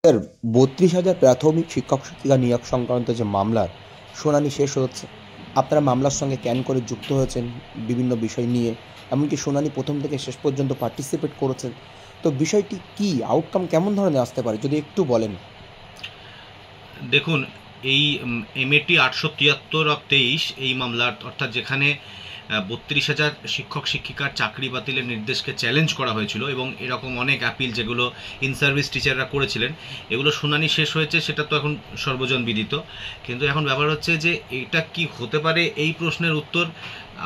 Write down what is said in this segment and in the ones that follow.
Sir, ৩২,০০০ প্রাথমিক শিক্ষক-শিক্ষিকা নিয়োগ সংক্রান্ত যে মামলার শুনানি শেষ হচ্ছে, আপনারা মামলার সঙ্গে কেন করে যুক্ত হয়েছেন বিভিন্ন বিষয় নিয়ে, এমনকি শুনানি প্রথম থেকে শেষ পর্যন্ত পার্টিসিপেট করেছেন। তো বিষয়টি কি, আউটকাম কেমন ধরনের আসতে পারে যদি একটু বলেন। দেখুন, এই MAT 873/23 এই মামলার, অর্থাৎ যেখানে 32,000 শিক্ষক শিক্ষিকার চাকরি বাতিলের নির্দেশকে চ্যালেঞ্জ করা হয়েছিল এবং এরকম অনেক অ্যাপিল যেগুলো ইন সার্ভিস টিচাররা করেছিলেন, এগুলো শুনানি শেষ হয়েছে, সেটা তো এখন সর্বজন বিদিত। কিন্তু এখন ব্যাপার হচ্ছে যে এটা কি হতে পারে, এই প্রশ্নের উত্তর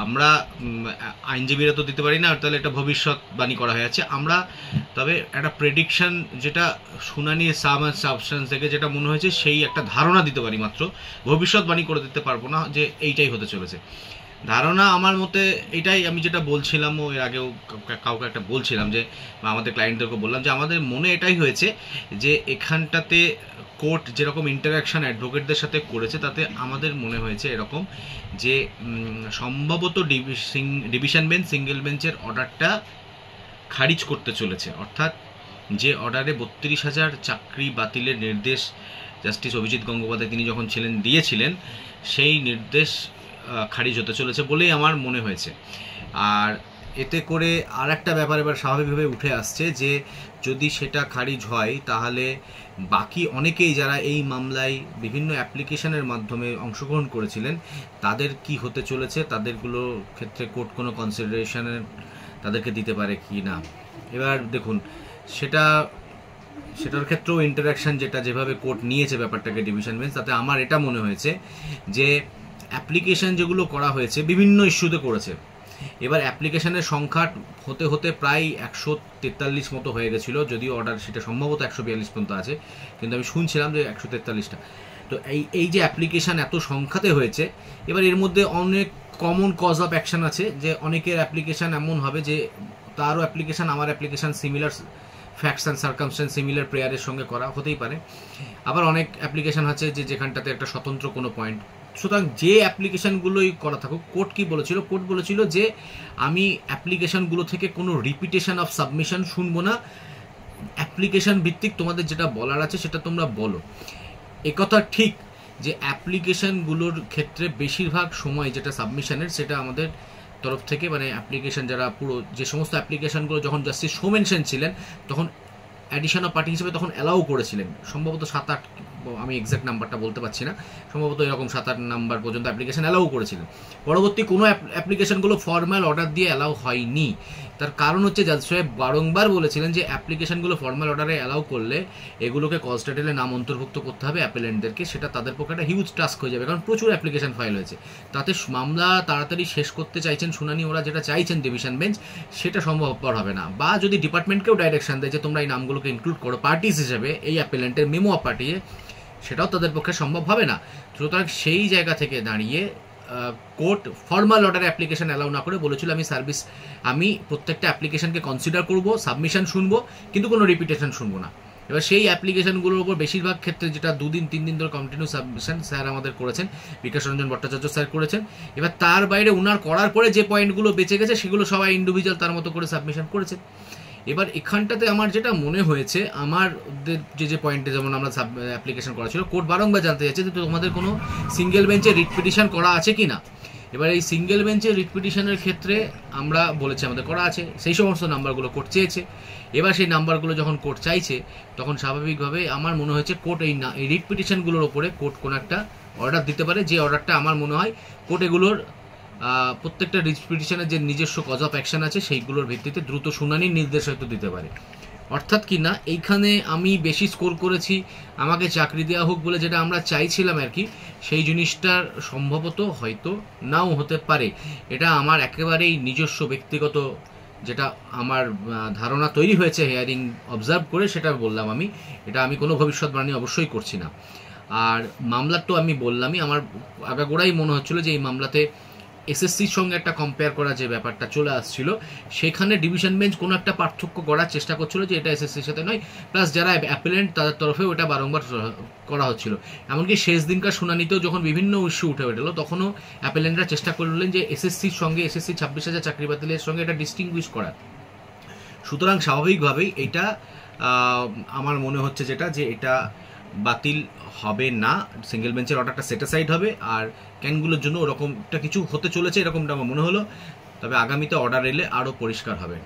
আমরা আইনজীবীরা তো দিতে পারি না, তাহলে এটা ভবিষ্যৎবাণী করা হয়ে যাচ্ছে। আমরা তবে একটা প্রেডিকশন, যেটা শুনানির সাবস্টেন্স থেকে যেটা মনে হয়েছে, সেই একটা ধারণা দিতে পারি মাত্র, ভবিষ্যৎবাণী করে দিতে পারবো না যে এইটাই হতে চলেছে। ধারণা আমার মতে এটাই, আমি যেটা বলছিলাম ও এর আগেও কাউকে একটা বলছিলাম, যে আমাদের ক্লায়েন্টদেরকে বললাম যে আমাদের মনে এটাই হয়েছে যে এখানটাতে কোর্ট যেরকম ইন্টারাকশন অ্যাডভোকেটদের সাথে করেছে, তাতে আমাদের মনে হয়েছে এরকম যে সম্ভবত ডিভিশন বেঞ্চ সিঙ্গেল বেঞ্চের অর্ডারটা খারিজ করতে চলেছে। অর্থাৎ যে অর্ডারে 32,000 চাকরি বাতিলের নির্দেশ জাস্টিস অভিজিৎ গঙ্গোপাধ্যায় তিনি যখন দিয়েছিলেন, সেই নির্দেশ খারিজ হতে চলেছে বলেই আমার মনে হয়েছে। আর এতে করে আর একটা ব্যাপার এবার স্বাভাবিকভাবে উঠে আসছে যে যদি সেটা খারিজ হয়, তাহলে বাকি অনেকেই যারা এই মামলায় বিভিন্ন অ্যাপ্লিকেশনের মাধ্যমে অংশগ্রহণ করেছিলেন, তাদের কি হতে চলেছে, তাদেরগুলোর ক্ষেত্রে কোর্ট কোনো কনসিডারেশনের তাদেরকে দিতে পারে কি না। এবার দেখুন, সেটার ক্ষেত্রেও ইন্টারাকশন যেভাবে কোর্ট নিয়েছে ব্যাপারটাকে, ডিভিশন বেঞ্চ, তাতে আমার এটা মনে হয়েছে যে অ্যাপ্লিকেশন যেগুলো করা হয়েছে বিভিন্ন ইস্যুতে করেছে। এবার অ্যাপ্লিকেশনের সংখ্যা হতে হতে প্রায় 143 মতো হয়ে গেছিলো, যদিও অর্ডার সেটা সম্ভবত 142 পর্যন্ত আছে, কিন্তু আমি শুনছিলাম যে 143টা। তো এই যে অ্যাপ্লিকেশান এত সংখ্যাতে হয়েছে, এবার এর মধ্যে অনেক কমন কজ অফ অ্যাকশন আছে, যে অনেকের অ্যাপ্লিকেশান এমন হবে যে তারও অ্যাপ্লিকেশান আমার application similar facts and circumstances similar প্রেয়ারের সঙ্গে করা হতেই পারে। আবার অনেক অ্যাপ্লিকেশান আছে যেখানটাতে একটা স্বতন্ত্র কোনো পয়েন্ট। সুতরাং যে অ্যাপ্লিকেশানগুলোই করা থাকুক, কোর্ট কি বলেছিল, কোর্ট বলেছিল যে আমি অ্যাপ্লিকেশানগুলো থেকে কোনো রিপিটেশন অফ সাবমিশন শুনবো না, অ্যাপ্লিকেশান ভিত্তিক তোমাদের যেটা বলার আছে সেটা তোমরা বলো। একথা ঠিক যে অ্যাপ্লিকেশানগুলোর ক্ষেত্রে বেশিরভাগ সময় যেটা সাবমিশনের, সেটা আমাদের তরফ থেকে, মানে অ্যাপ্লিকেশান যারা পুরো যে সমস্ত অ্যাপ্লিকেশানগুলো যখন জাস্টিস সোমেনসেন ছিলেন তখন অ্যাডিশন অফ পার্টি হিসেবে তখন অ্যালাউ করেছিলেন, সম্ভবত 7-8, আমি এক্স্যাক্ট নাম্বারটা বলতে পারছি না, সম্ভবত এরকম 7-8 নাম্বার পর্যন্ত অ্যাপ্লিকেশান অ্যালাউ করেছিলেন। পরবর্তী কোনো অ্যাপ্লিকেশানগুলো ফর্মাল অর্ডার দিয়ে অ্যালাউ হয়নি। তার কারণ হচ্ছে জাজ সাহেব বারংবার বলেছিলেন যে অ্যাপ্লিকেশানগুলো ফর্মাল অর্ডারে অ্যালাউ করলে এগুলোকে কজ টাইটেলে নাম অন্তর্ভুক্ত করতে হবে অ্যাপেলেন্টদেরকে, সেটা তাদের পক্ষে একটা হিউজ টাস্ক হয়ে যাবে, কারণ প্রচুর অ্যাপ্লিকেশান ফাইল হয়েছে। তাতে মামলা তাড়াতাড়ি শেষ করতে চাইছেন, শুনানি ওরা যেটা চাইছেন ডিভিশন বেঞ্চ, সেটা সম্ভবপর হবে না। বা যদি ডিপার্টমেন্টকেও ডাইরেকশন দেয় যে তোমরা এই নামগুলোকে ইনক্লুড করো পার্টিস হিসেবে এই অ্যাপেলেন্টের মেমো পাঠিয়ে, সেটাও তাদের পক্ষে সম্ভব হবে না। সুতরাং সেই জায়গা থেকে দাঁড়িয়ে কোর্ট ফর্মাল অর্ডারে অ্যাপ্লিকেশন অ্যালাউ না করে বলেছিল আমি প্রত্যেকটা অ্যাপ্লিকেশনকে কনসিডার করব, সাবমিশন শুনবো, কিন্তু কোনো রিপিটেশন শুনবো না। এবার সেই অ্যাপ্লিকেশনগুলোর উপর বেশিরভাগ ক্ষেত্রে যেটা 2-3 দিন ধরে কন্টিনিউ সাবমিশন স্যার আমাদের করেছেন, বিকাশ রঞ্জন ভট্টাচার্য স্যার করেছেন। এবার তার বাইরে উনার করার পরে যে পয়েন্টগুলো বেঁচে গেছে সেগুলো সবাই ইন্ডিভিজুয়াল তার মতো করে সাবমিশন করেছে। এবার এখানটাতে আমার যেটা মনে হয়েছে, আমাদের যে পয়েন্টে যেমন আমরা অ্যাপ্লিকেশন করা ছিল, কোর্ট বারংবার জানতে চাইছে যে তোমাদের কোনো সিঙ্গেল বেঞ্চে রিট পিটিশন করা আছে কি না। এবার এই সিঙ্গেল বেঞ্চে রিট পিটিশনের ক্ষেত্রে আমরা বলেছি আমাদের করা আছে, সেই সমস্ত নাম্বারগুলো কোর্ট চেয়েছে। এবার সেই নাম্বারগুলো যখন কোর্ট চাইছে, তখন স্বাভাবিকভাবে আমার মনে হয়েছে কোর্ট এই রিট পিটিশনগুলোর ওপরে কোর্ট কোনো একটা অর্ডার দিতে পারে, যে অর্ডারটা আমার মনে হয় কোর্ট এগুলোর প্রত্যেকটা রিট পিটিশনের যে নিজস্ব কজ অফ অ্যাকশন আছে সেইগুলোর ভিত্তিতে দ্রুত শুনানির নির্দেশ হয়তো দিতে পারে। অর্থাৎ কি না, এইখানে আমি বেশি স্কোর করেছি, আমাকে চাকরি দেওয়া হোক বলে যেটা আমরা চাইছিলাম আর কি, সেই জিনিসটার সম্ভবত হয়তো নাও হতে পারে। এটা আমার একেবারেই নিজস্ব ব্যক্তিগত যেটা আমার ধারণা তৈরি হয়েছে হিয়ারিং অবজার্ভ করে, সেটা বললাম আমি। এটা আমি কোনো ভবিষ্যৎবাণী অবশ্যই করছি না। আর মামলার তো আমি বললামই, আমার আগাগোড়াই মনে হচ্ছিল যে এই মামলাতে এসএসসির সঙ্গে একটা কম্পেয়ার করা যে ব্যাপারটা চলে আসছিল, সেখানে ডিভিশন বেঞ্চ কোনো একটা পার্থক্য করার চেষ্টা করছিল যে এটা এসএসসির সাথে নয়, প্লাস যারা অ্যাপিলেন্ট তাদের তরফেও এটা বারংবার করা হচ্ছিল। এমনকি শেষ দিনকার শুনানিতেও যখন বিভিন্ন ইস্যু উঠে উঠলো, তখনও অ্যাপিলেন্টরা চেষ্টা করলেন যে এসএসসির সঙ্গে, এসএসসি 26,000 চাকরি বাতিলের সঙ্গে এটা ডিস্টিংগুইশ করার। সুতরাং স্বাভাবিকভাবেই এটা আমার মনে হচ্ছে যেটা যে এটা বাতিল হবে না, সিঙ্গেল বেঞ্চের অর্ডারটা সেটিসাইড হবে, আর ক্যানগুলোর জন্য ওরকমটা কিছু হতে চলেছে এরকমটা আমার মনে হলো। তবে আগামীতে অর্ডার এলে আরও পরিষ্কার হবে।